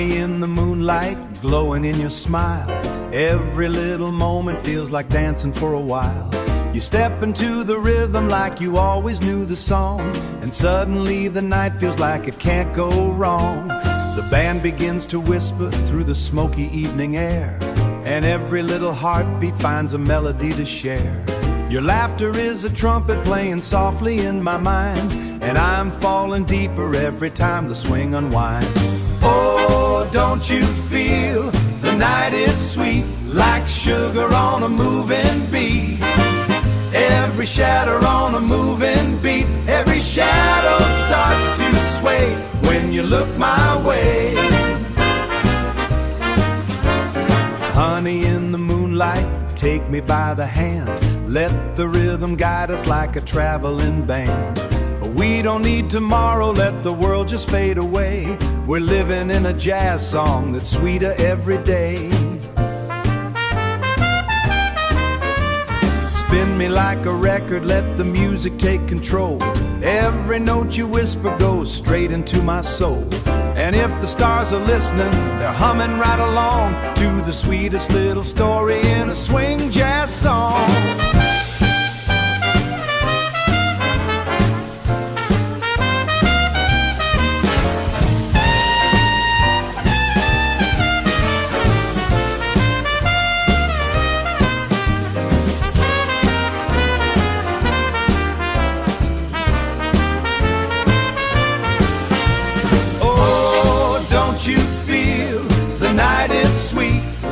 Honey in the moonlight, glowing in your smile. Every little moment feels like dancing for a while. You step into the rhythm like you always knew the song, and suddenly the night feels like it can't go wrong. The band begins to whisper through the smoky evening air, and every little heartbeat finds a melody to share. Your laughter is a trumpet playing softly in my mind, and I'm falling deeper every time the swing unwinds. Oh, don't you feel the night is sweet, like sugar on a moving beat? Every shadow on a moving beat, every shadow starts to sway when you look my way. Honey in the moonlight, take me by the hand. Let the rhythm guide us like a traveling band. We don't need tomorrow, let the world just fade away. We're living in a jazz song that's sweeter every day. Spin me like a record, let the music take control. Every note you whisper goes straight into my soul. And if the stars are listening, they're humming right along to the sweetest little story in a swing jazz song.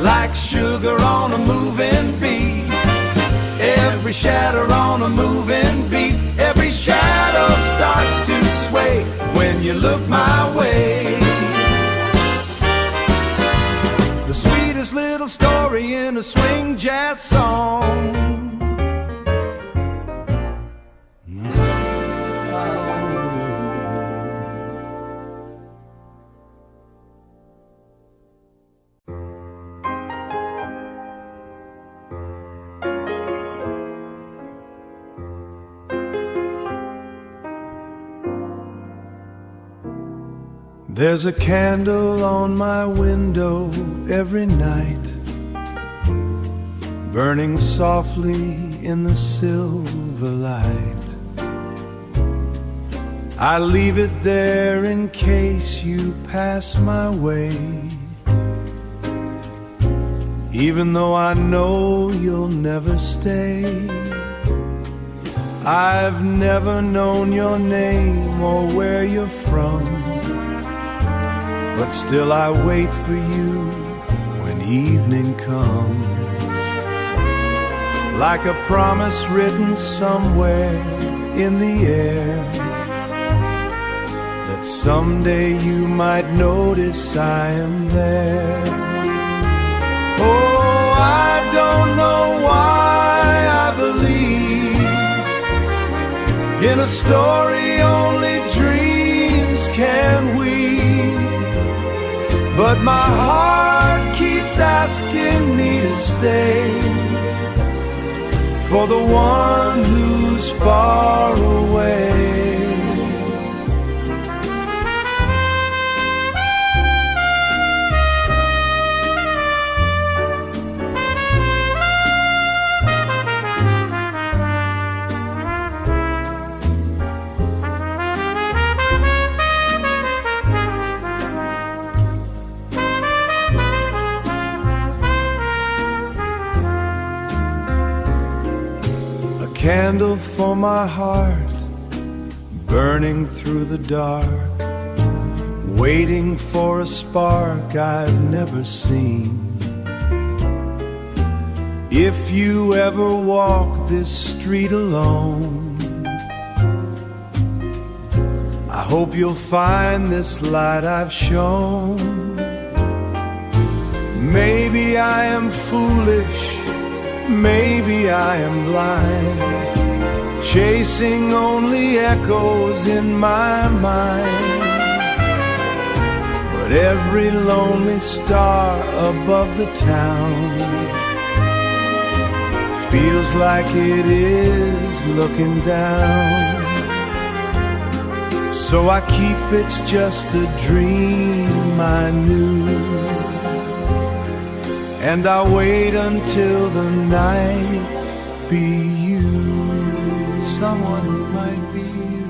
Like sugar on a moving beat, every shadow on a moving beat, every shadow starts to sway when you look my way. The sweetest little story in a swing jazz song. There's a candle on my window every night, burning softly in the silver light. I leave it there in case you pass my way, even though I know you'll never stay. I've never known your name or where you're from, but still I wait for you when evening comes, like a promise written somewhere in the air, that someday you might notice I am there. Oh, I don't know why I believe in a story only dreams can weave, but my heart keeps asking me to stay for the one who's far away. Candle for my heart, burning through the dark, waiting for a spark I've never seen. If you ever walk this street alone, I hope you'll find this light I've shown. Maybe I am foolish, maybe I am blind, chasing only echoes in my mind. But every lonely star above the town feels like it is looking down. So I keep It's Just a Dream I knew and I wait until the night be you, someone who might be you.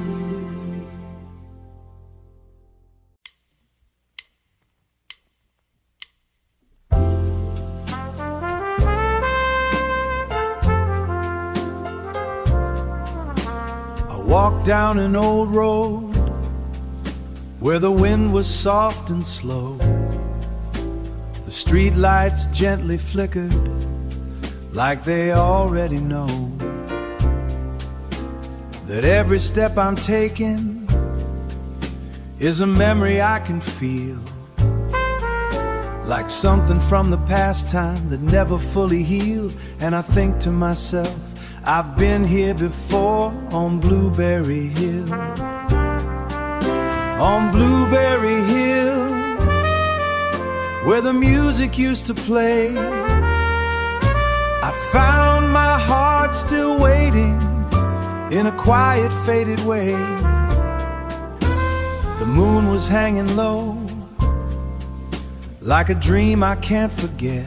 I walked down an old road where the wind was soft and slow. The street lights gently flickered like they already know that every step I'm taking is a memory I can feel, like something from the past time that never fully healed. And I think to myself, I've been here before on Blueberry Hill. On Blueberry Hill, where the music used to play, I found my heart still waiting in a quiet, faded way. The moon was hanging low, like a dream I can't forget.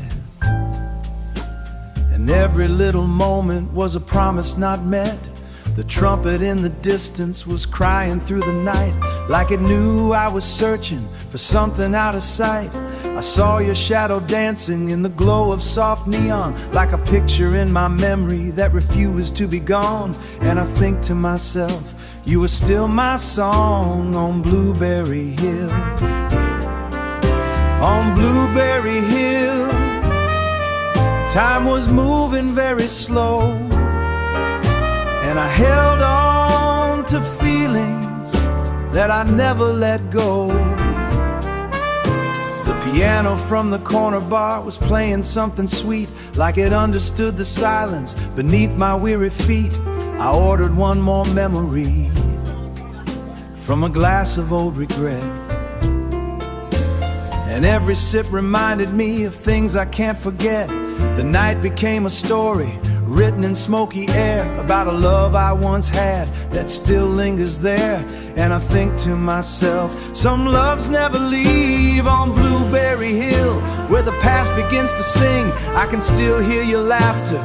And every little moment was a promise not met. The trumpet in the distance was crying through the night, like it knew I was searching for something out of sight. I saw your shadow dancing in the glow of soft neon, like a picture in my memory that refused to be gone. And I think to myself, you were still my song on Blueberry Hill. On Blueberry Hill, time was moving very slow, and I held on to feelings that I never let go. The piano from the corner bar was playing something sweet, like it understood the silence beneath my weary feet. I ordered one more memory from a glass of old regret, and every sip reminded me of things I can't forget. The night became a story written in smoky air about a love I once had that still lingers there. And I think to myself, some loves never leave. On Blueberry Hill, where the past begins to sing, I can still hear your laughter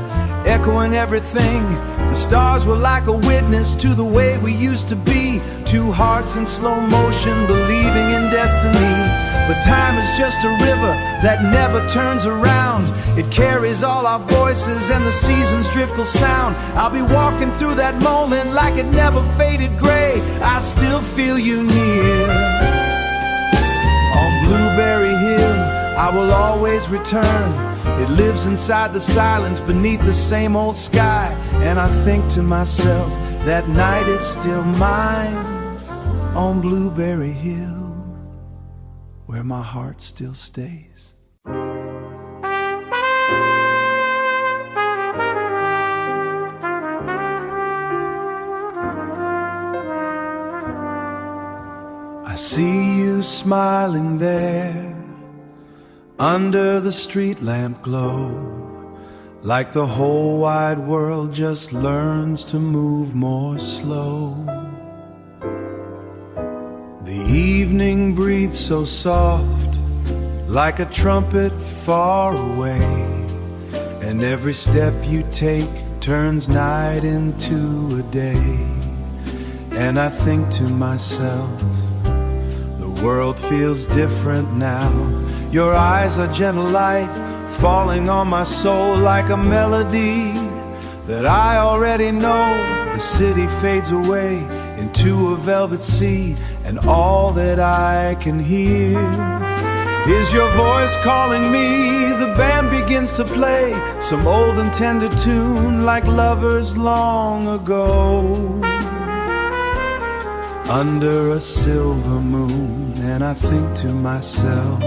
echoing everything. The stars were like a witness to the way we used to be, two hearts in slow motion believing in destiny. But time is just a river that never turns around. It carries all our voices and the seasons drift will sound. I'll be walking through that moment like it never faded gray. I still feel you near. On Blueberry Hill, I will always return. It lives inside the silence beneath the same old sky. And I think to myself, that night is still mine on Blueberry Hill, where my heart still stays. I see you smiling there under the street lamp glow, like the whole wide world just learns to move more slow. The evening breathes so soft, like a trumpet far away, and every step you take turns night into a day. And I think to myself, the world feels different now. Your eyes are gentle light, falling on my soul like a melody that I already know. The city fades away into a velvet sea, and all that I can hear is your voice calling me. The band begins to play some old and tender tune, like lovers long ago, under a silver moon. And I think to myself,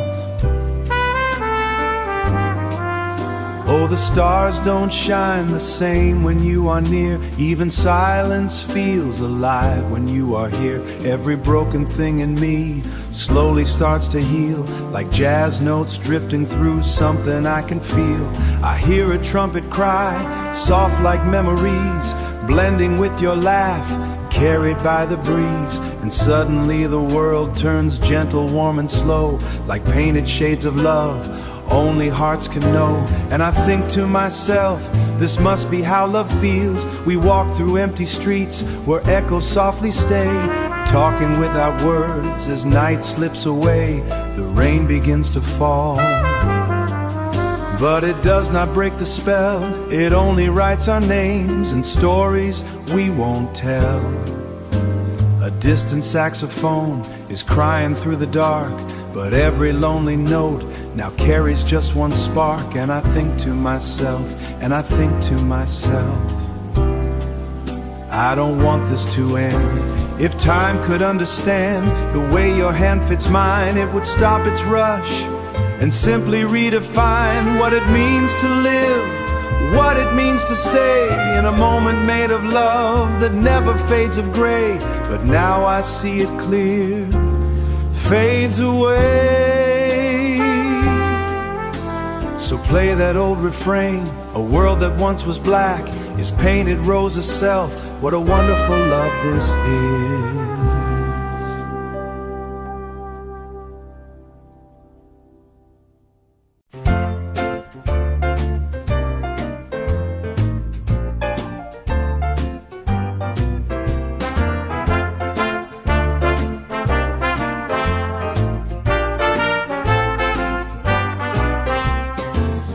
oh, the stars don't shine the same when you are near. Even silence feels alive when you are here. Every broken thing in me slowly starts to heal, like jazz notes drifting through something I can feel. I hear a trumpet cry, soft like memories, blending with your laugh, carried by the breeze. And suddenly the world turns gentle, warm and slow, like painted shades of love only hearts can know. And I think to myself, this must be how love feels. We walk through empty streets where echoes softly stay, talking without words as night slips away. The rain begins to fall, but it does not break the spell. It only writes our names and stories we won't tell. A distant saxophone is crying through the dark, but every lonely note now carries just one spark. And I think to myself, and I think to myself, I don't want this to end. If time could understand the way your hand fits mine, it would stop its rush and simply redefine what it means to live, what it means to stay in a moment made of love that never fades of gray. But now I see it clear, fades away. So play that old refrain, a world that once was black is painted rose itself. What a wonderful love this is.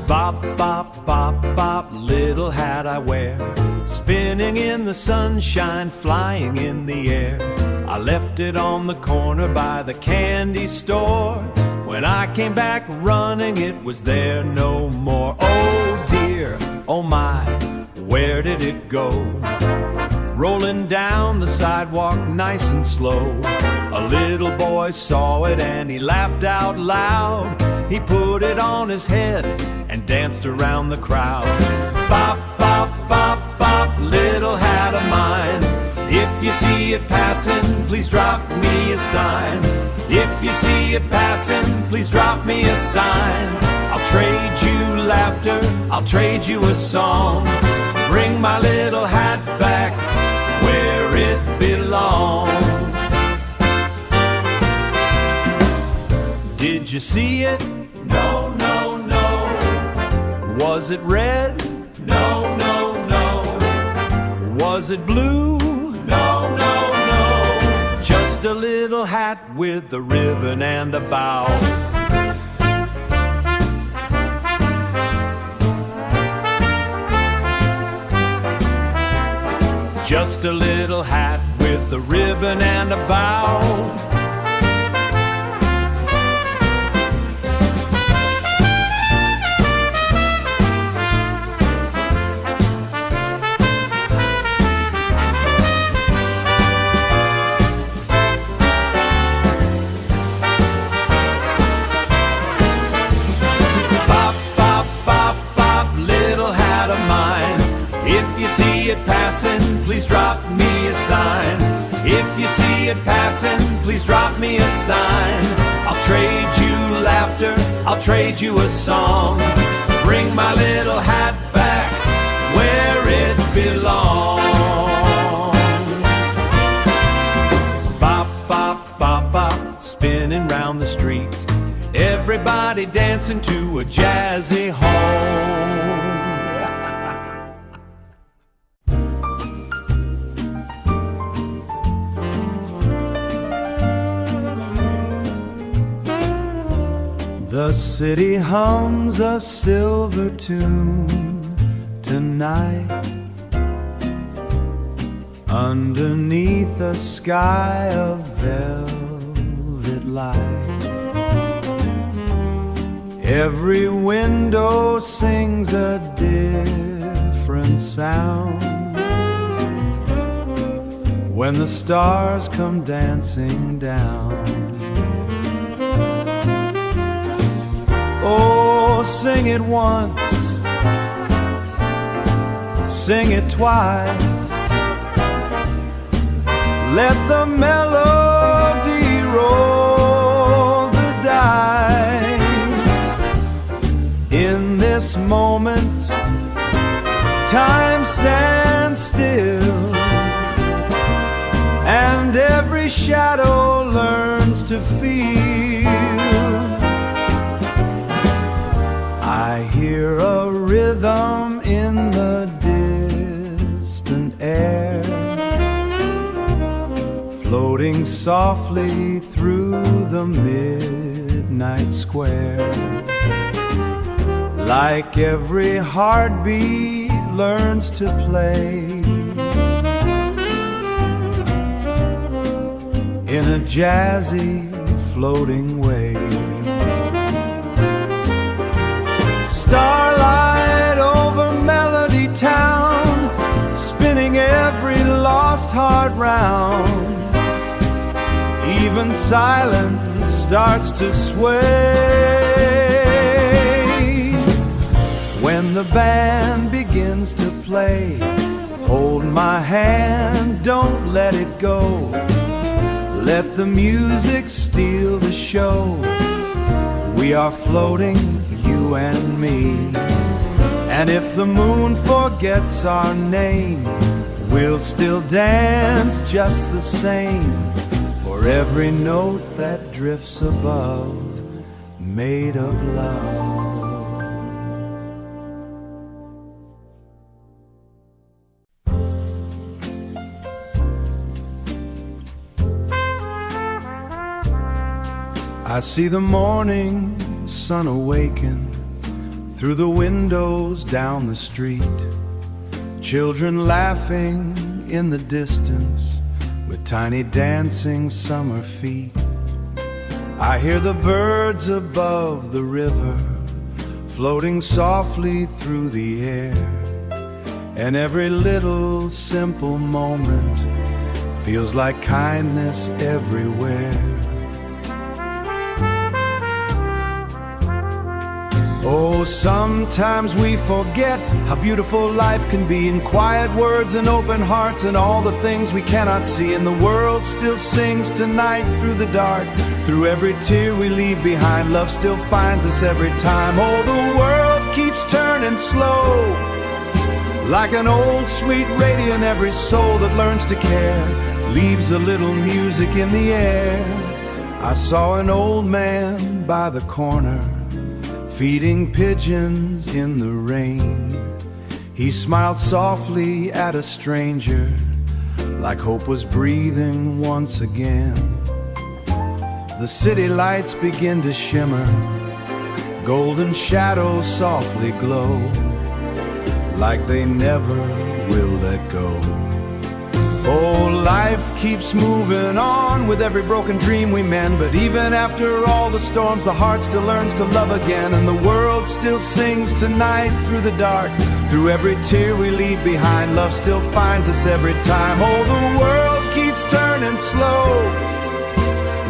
Bop, bop, bop, bop, little hat I wear, spinning in the sunshine, flying in the air. I left it on the corner by the candy store. When I came back running, it was there no more. Oh dear, oh my, where did it go? Rolling down the sidewalk nice and slow. A little boy saw it and he laughed out loud. He put it on his head and danced around the crowd. Bop, bop, bop, bop, little hat of mine. If you see it passing, please drop me a sign. If you see it passing, please drop me a sign. I'll trade you laughter, I'll trade you a song. Bring my little hat back where it belongs. Did you see it? No, no, no. Was it red? No, no, no. Was it blue? No, no, no. Just a little hat with a ribbon and a bow. Just a little hat with a ribbon and a bow. Please drop me a sign. If you see it passing, please drop me a sign. I'll trade you laughter, I'll trade you a song. Bring my little hat back where it belongs. Bop, bop, bop, bop, spinning round the street. Everybody dancing to a jazzy home. The city hums a silver tune tonight, underneath a sky of velvet light. Every window sings a different sound when the stars come dancing down. Oh, sing it once, sing it twice. Let the melody roll the dice. In this moment, time stands still, and every shadow learns to feel. rhythm in the distant air, floating softly through the midnight square. Like every heartbeat learns to play in a jazzy floating way. Starlight over Melody Town, spinning every lost heart round. Even silence starts to sway. When the band begins to play, hold my hand, don't let it go. Let the music steal the show. We are floating, you and me. And if the moon forgets our name, we'll still dance just the same. For every note that drifts above, made of love. I see the morning sun awaken through the windows down the street. Children laughing in the distance with tiny dancing summer feet. I hear the birds above the river floating softly through the air. And every little simple moment feels like kindness everywhere. Oh, sometimes we forget how beautiful life can be in quiet words and open hearts and all the things we cannot see. And the world still sings tonight through the dark. Through every tear we leave behind, love still finds us every time. Oh, the world keeps turning slow, like an old sweet radio, and every soul that learns to care leaves a little music in the air. I saw an old man by the corner feeding pigeons in the rain. He smiled softly at a stranger, like hope was breathing once again. The city lights begin to shimmer, golden shadows softly glow, like they never will let go. Oh, life keeps moving on with every broken dream we mend. But even after all the storms, the heart still learns to love again. And the world still sings tonight through the dark. Through every tear we leave behind, love still finds us every time. Oh, the world keeps turning slow,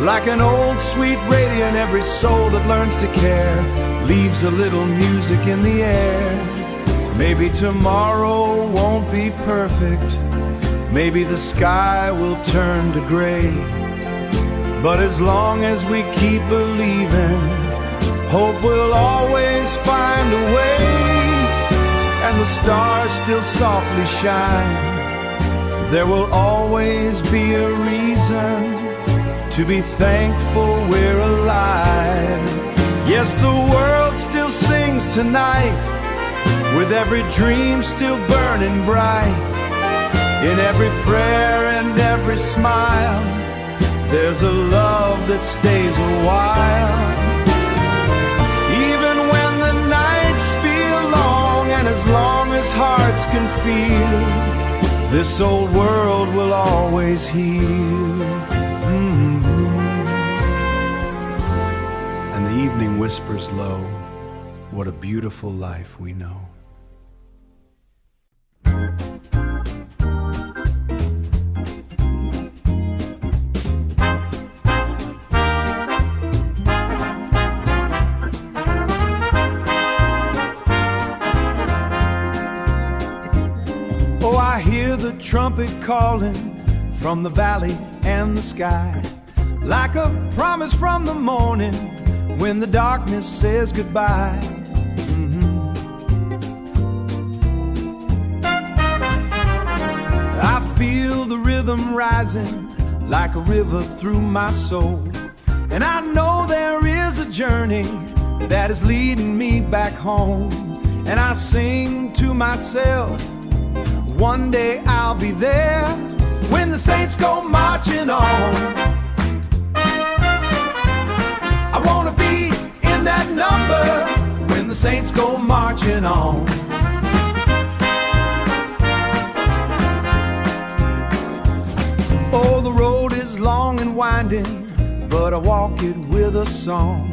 like an old sweet radio, and every soul that learns to care leaves a little music in the air. Maybe tomorrow won't be perfect, maybe the sky will turn to gray, but as long as we keep believing, hope will always find a way. And the stars still softly shine, there will always be a reason to be thankful we're alive. Yes, the world still sings tonight, with every dream still burning bright. In every prayer and every smile, there's a love that stays a while. Even when the nights feel long, and as long as hearts can feel, this old world will always heal. And the evening whispers low, what a beautiful life we know. The trumpet calling from the valley and the sky, like a promise from the morning when the darkness says goodbye. I feel the rhythm rising like a river through my soul, and I know there is a journey that is leading me back home. and I sing to myself, one day I'll be there when the saints go marching on. I wanna be in that number when the saints go marching on. Oh, the road is long and winding, but I walk it with a song.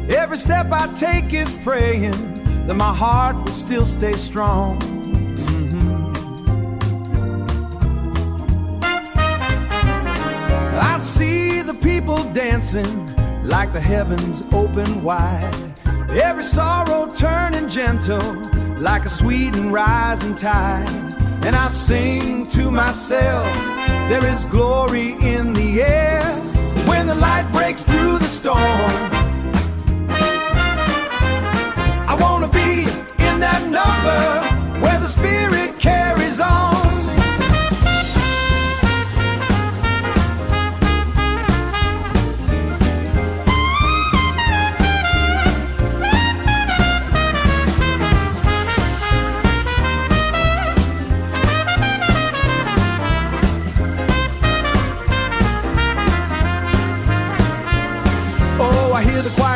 Every step I take is praying that my heart will still stay strong. I see the people dancing like the heavens open wide. Every sorrow turning gentle like a sweet and rising tide. And I sing to myself, there is glory in the air when the light breaks through the storm. I wanna be in that number where the Spirit carries on.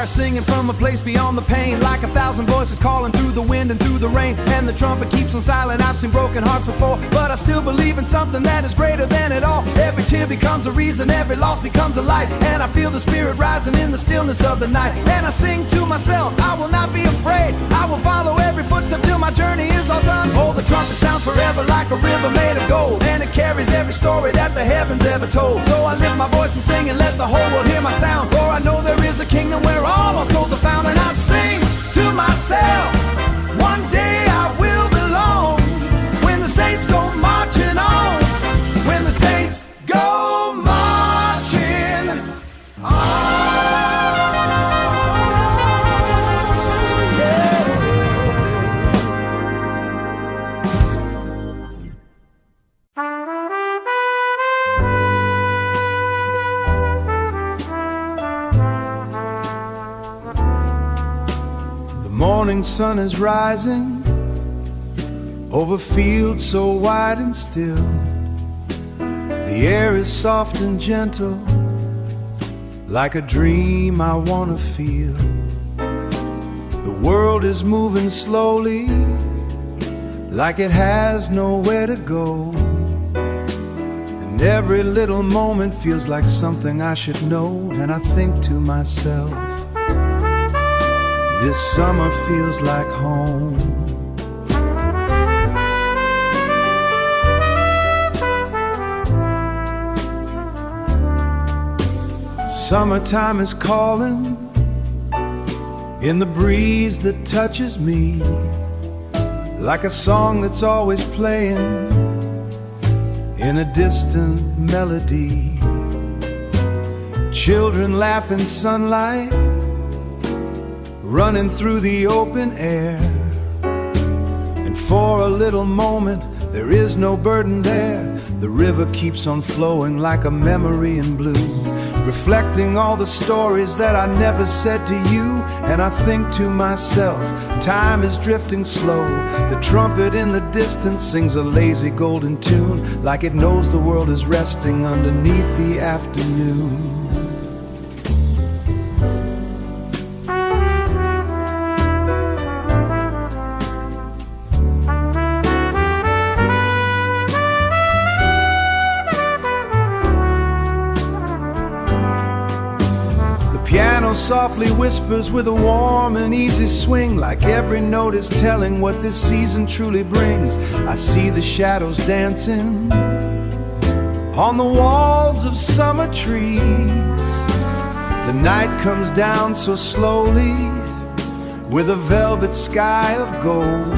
Singing from a place beyond the pain, like 1,000 voices calling through the wind and through the rain. And the trumpet keeps on silent. I've seen broken hearts before, but I still believe in something that is greater than it all. Every tear becomes a reason, every loss becomes a light, and I feel the Spirit rising in the stillness of the night. And I sing to myself, I will not be afraid, I will follow every footstep till my journey is all done. Oh, the trumpet sounds forever like a river made of gold, and it carries every story that the heavens ever told. So I lift my voice and sing and let the whole world hear my sound, for I know there is a kingdom where all my souls are found. And I sing to myself, one day I will belong when the saints go marching on, when the saints go marching on. Morning sun is rising over fields so wide and still. The air is soft and gentle, like a dream I wanna feel. The world is moving slowly, like it has nowhere to go. And every little moment feels like something I should know. And I think to myself, this summer feels like home. Summertime is calling in the breeze that touches me, like a song that's always playing in a distant melody. Children laugh in sunlight, running through the open air, and for a little moment there is no burden there. The river keeps on flowing like a memory in blue, reflecting all the stories that I never said to you. And I think to myself, time is drifting slow. The trumpet in the distance sings a lazy golden tune, like it knows the world is resting underneath the afternoon. Piano softly whispers with a warm and easy swing, like every note is telling what this season truly brings. I see the shadows dancing on the walls of summer trees. The night comes down so slowly with a velvet sky of gold,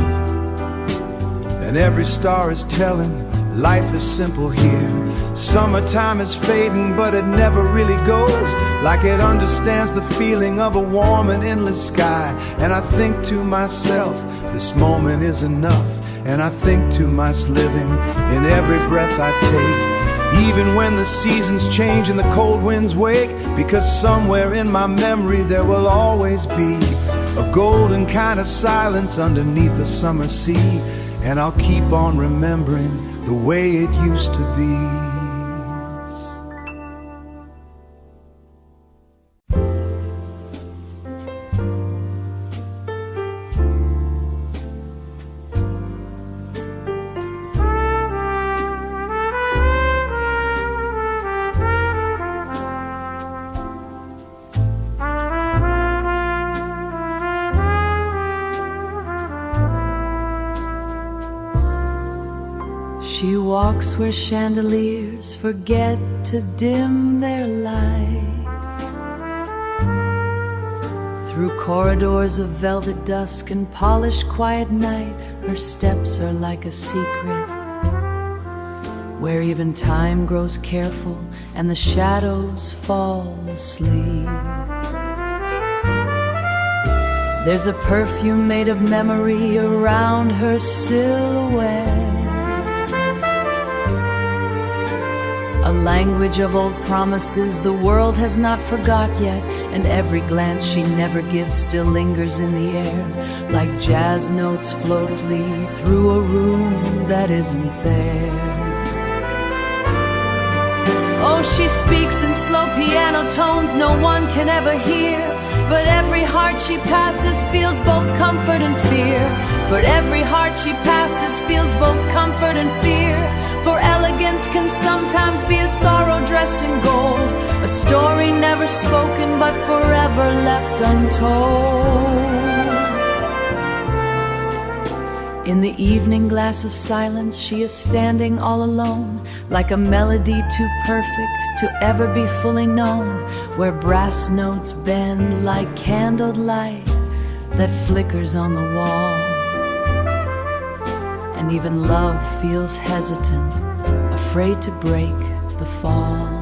and every star is telling life is simple here. Summertime is fading, but it never really goes, like it understands the feeling of a warm and endless sky. And I think to myself, this moment is enough. And I think to myself, living in every breath I take, even when the seasons change and the cold winds wake, because somewhere in my memory there will always be a golden kind of silence underneath the summer sea. And I'll keep on remembering the way it used to be. She walks where chandeliers forget to dim their light, through corridors of velvet dusk and polished quiet night. Her steps are like a secret, where even time grows careful and the shadows fall asleep. There's a perfume made of memory around her silhouette, a language of old promises the world has not forgot yet. And every glance she never gives still lingers in the air, like jazz notes floatly through a room that isn't there. Oh, she speaks in slow piano tones no one can ever hear, but every heart she passes feels both comfort and fear. For every heart she passes feels both comfort and fear. For elegance can sometimes be a sorrow dressed in gold, a story never spoken but forever left untold. In the evening glass of silence she is standing all alone, like a melody too perfect to ever be fully known, where brass notes bend like candled light that flickers on the wall. And even love feels hesitant, afraid to break the fall.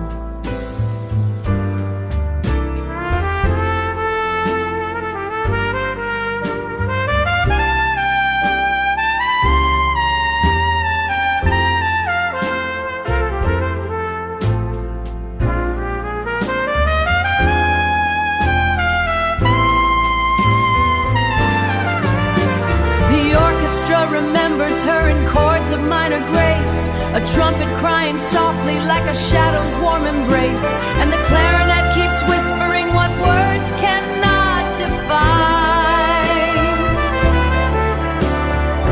Remembers her in chords of minor grace, a trumpet crying softly like a shadow's warm embrace, and the clarinet keeps whispering what words cannot define,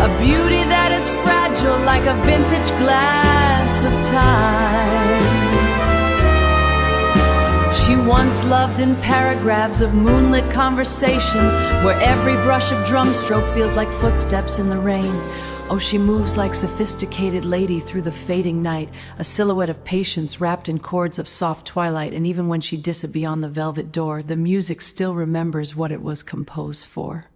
a beauty that is fragile like a vintage glass of time. She once loved in paragraphs of moonlit conversation, where every brush of drum stroke feels like footsteps in the rain. Oh, she moves like sophisticated lady through the fading night, a silhouette of patience wrapped in chords of soft twilight. And even when she disappears beyond the velvet door, the music still remembers what it was composed for.